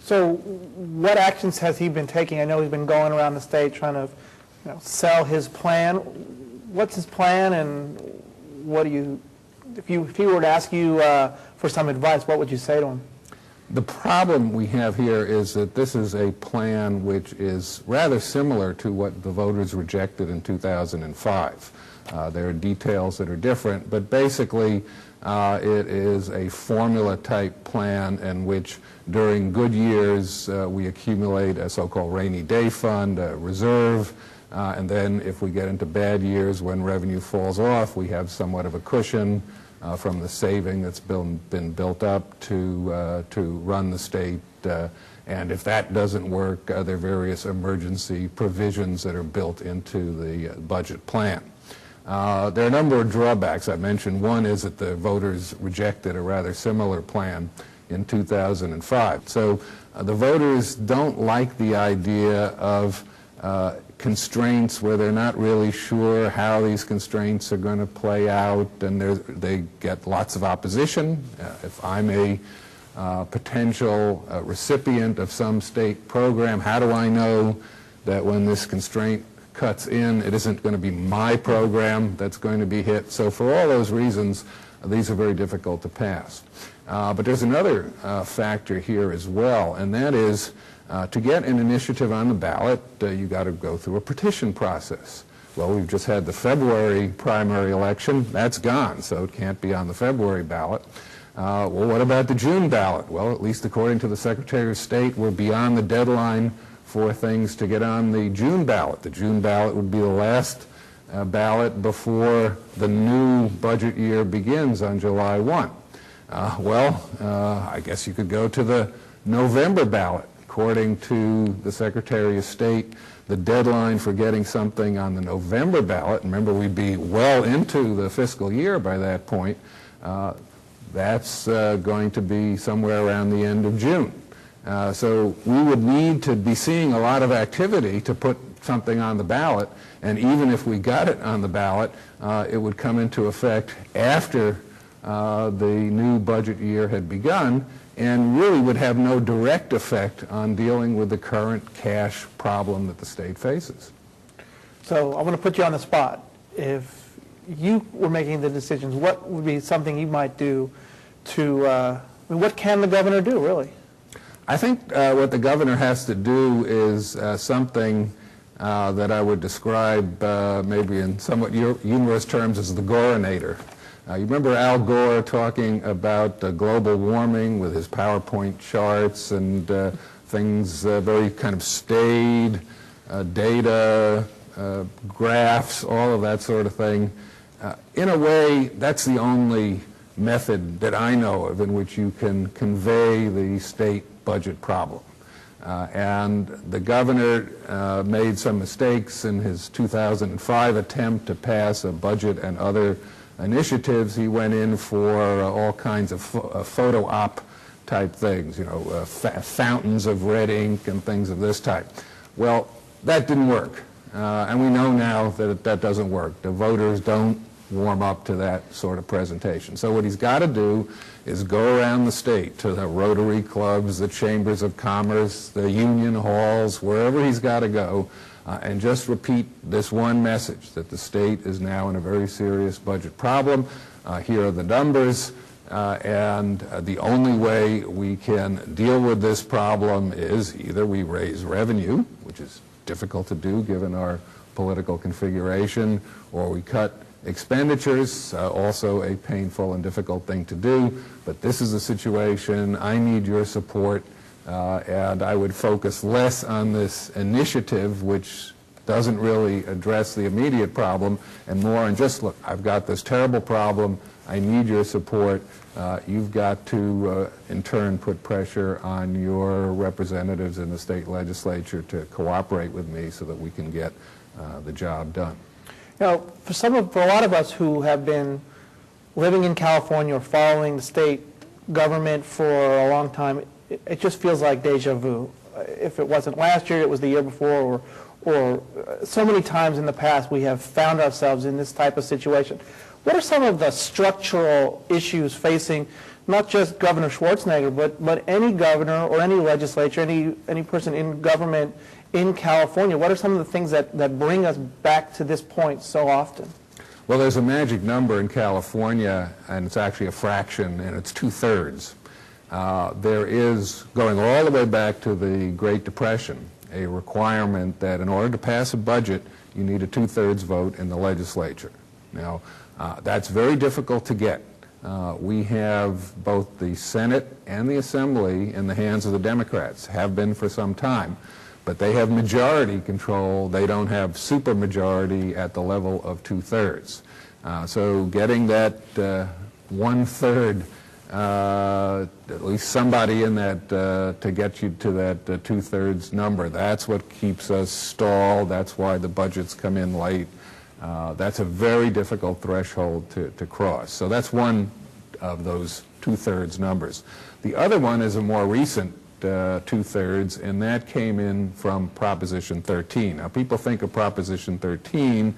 So what actions has he been taking? I know he's been going around the state trying to sell his plan. What's his plan, and what do you, if he were to ask you for some advice, what would you say to him? The problem we have here is that this is a plan which is rather similar to what the voters rejected in 2005. There are details that are different, but basically it is a formula-type plan in which during good years we accumulate a so-called rainy day fund, a reserve, and then if we get into bad years when revenue falls off, we have somewhat of a cushion from the saving that's been built up to run the state. And if that doesn't work, there are various emergency provisions that are built into the budget plan. There are a number of drawbacks. I mentioned one is that the voters rejected a rather similar plan in 2005. So the voters don't like the idea of constraints where they're not really sure how these constraints are going to play out, and they get lots of opposition. If I'm a potential recipient of some state program, how do I know that when this constraint cuts in, it isn't going to be my program that's going to be hit? So for all those reasons, these are very difficult to pass. But there's another factor here as well, and that is to get an initiative on the ballot, you got to go through a petition process. Well, we've just had the February primary election. That's gone, so it can't be on the February ballot. Well, what about the June ballot? Well, at least according to the Secretary of State, we're beyond the deadline for things to get on the June ballot. The June ballot would be the last ballot before the new budget year begins on July 1. I guess you could go to the November ballot. According to the Secretary of State, the deadline for getting something on the November ballot, remember we'd be well into the fiscal year by that point, that's going to be somewhere around the end of June. So we would need to be seeing a lot of activity to put something on the ballot, and even if we got it on the ballot, it would come into effect after the new budget year had begun, and really would have no direct effect on dealing with the current cash problem that the state faces. So I'm going to put you on the spot. If you were making the decisions, what would be something you might do to, what can the governor do, really? I think what the governor has to do is something that I would describe maybe in somewhat humorous terms as the Gorinator. You remember Al Gore talking about global warming with his PowerPoint charts and things very kind of staid, data, graphs, all of that sort of thing. In a way, that's the only method that I know of in which you can convey the state budget problem. And the governor made some mistakes in his 2005 attempt to pass a budget and other initiatives. He went in for all kinds of photo op type things, fountains of red ink and things of this type. Well, that didn't work. And we know now that that doesn't work. The voters don't warm up to that sort of presentation. So what he's got to do is go around the state to the Rotary clubs, the chambers of commerce, the union halls, wherever he's got to go, and just repeat this one message, that the state is now in a very serious budget problem. Here are the numbers, and the only way we can deal with this problem is either we raise revenue, which is difficult to do given our political configuration, or we cut expenditures, also a painful and difficult thing to do. But this is a situation. I need your support, and I would focus less on this initiative, which doesn't really address the immediate problem, and more on just, look, I've got this terrible problem. I need your support. You've got to, in turn, put pressure on your representatives in the state legislature to cooperate with me so that we can get the job done. For a lot of us who have been living in California or following the state government for a long time, it just feels like deja vu. If it wasn't last year, it was the year before, or so many times in the past we have found ourselves in this type of situation. What are some of the structural issues facing not just Governor Schwarzenegger, but any governor or any legislature, any person in government in California? What are some of the things that bring us back to this point so often? Well, there's a magic number in California, and it's actually a fraction, and it's 2/3. There is, going all the way back to the Great Depression, a requirement that in order to pass a budget, you need a 2/3 vote in the legislature. Now, that's very difficult to get. We have both the Senate and the Assembly in the hands of the Democrats, have been for some time, but they have majority control. They don't have supermajority at the level of 2/3. So getting that 1/3, at least somebody in that to get you to that 2/3 number, that's what keeps us stalled. That's why the budgets come in late. That's a very difficult threshold to cross. So that's one of those 2/3 numbers. The other one is a more recent 2/3, and that came in from Proposition 13. Now, people think of Proposition 13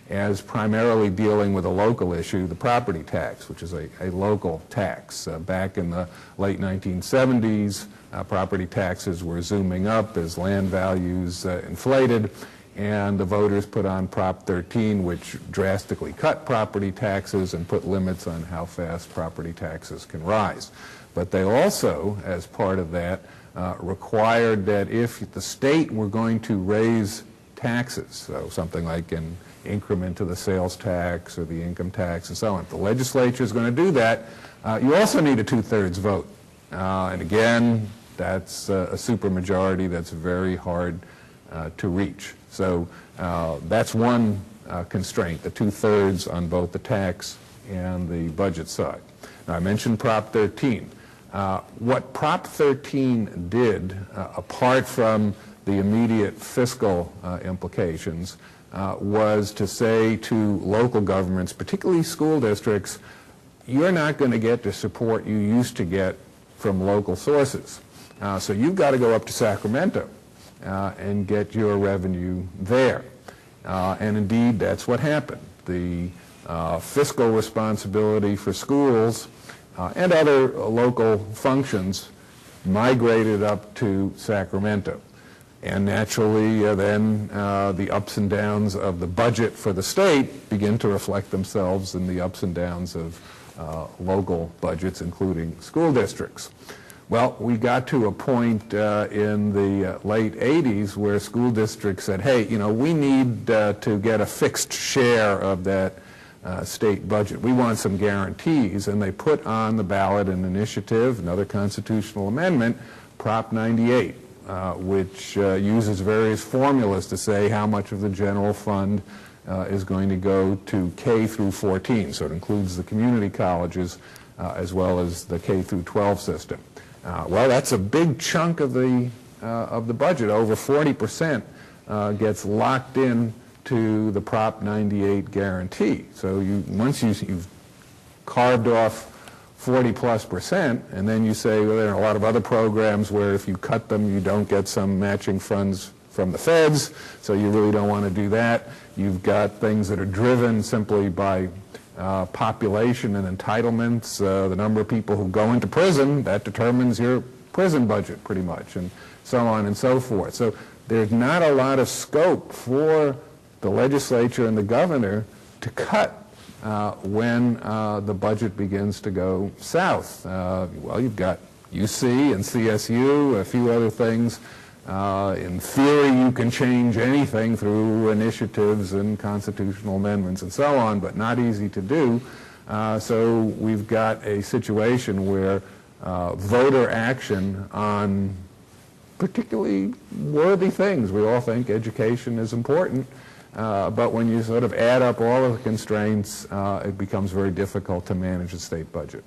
as primarily dealing with a local issue, the property tax, which is a local tax. Back in the late 1970s, property taxes were zooming up as land values inflated, and the voters put on Prop 13, which drastically cut property taxes and put limits on how fast property taxes can rise. But they also, as part of that, required that if the state were going to raise taxes, so something like an increment to the sales tax or the income tax and so on, if the legislature is going to do that, you also need a 2/3 vote. And again, that's a supermajority that's very hard to reach. So that's one constraint, the 2/3 on both the tax and the budget side. Now, I mentioned Prop 13. What Prop 13 did, apart from the immediate fiscal implications, was to say to local governments, particularly school districts, you're not going to get the support you used to get from local sources. So you've got to go up to Sacramento and get your revenue there. And indeed, that's what happened. The fiscal responsibility for schools and other local functions migrated up to Sacramento. And naturally, then the ups and downs of the budget for the state begin to reflect themselves in the ups and downs of local budgets, including school districts. Well, we got to a point in the late 80s where school districts said, hey, you know, we need to get a fixed share of that state budget. We want some guarantees. And they put on the ballot an initiative, another constitutional amendment, Prop 98, which uses various formulas to say how much of the general fund is going to go to K through 14. So it includes the community colleges as well as the K through 12 system. Well, that's a big chunk of the budget. Over 40% gets locked in to the Prop 98 guarantee. So once you've carved off 40+%, and then you say, well, there are a lot of other programs where if you cut them, you don't get some matching funds from the feds, so you really don't want to do that. You've got things that are driven simply by population and entitlements, the number of people who go into prison, that determines your prison budget pretty much, and so on and so forth. So there's not a lot of scope for the legislature and the governor to cut when the budget begins to go south. Well, you've got UC and CSU, a few other things. In theory, you can change anything through initiatives and constitutional amendments and so on, but not easy to do. So we've got a situation where voter action on particularly worthy things, we all think education is important, but when you sort of add up all of the constraints, it becomes very difficult to manage a state budget.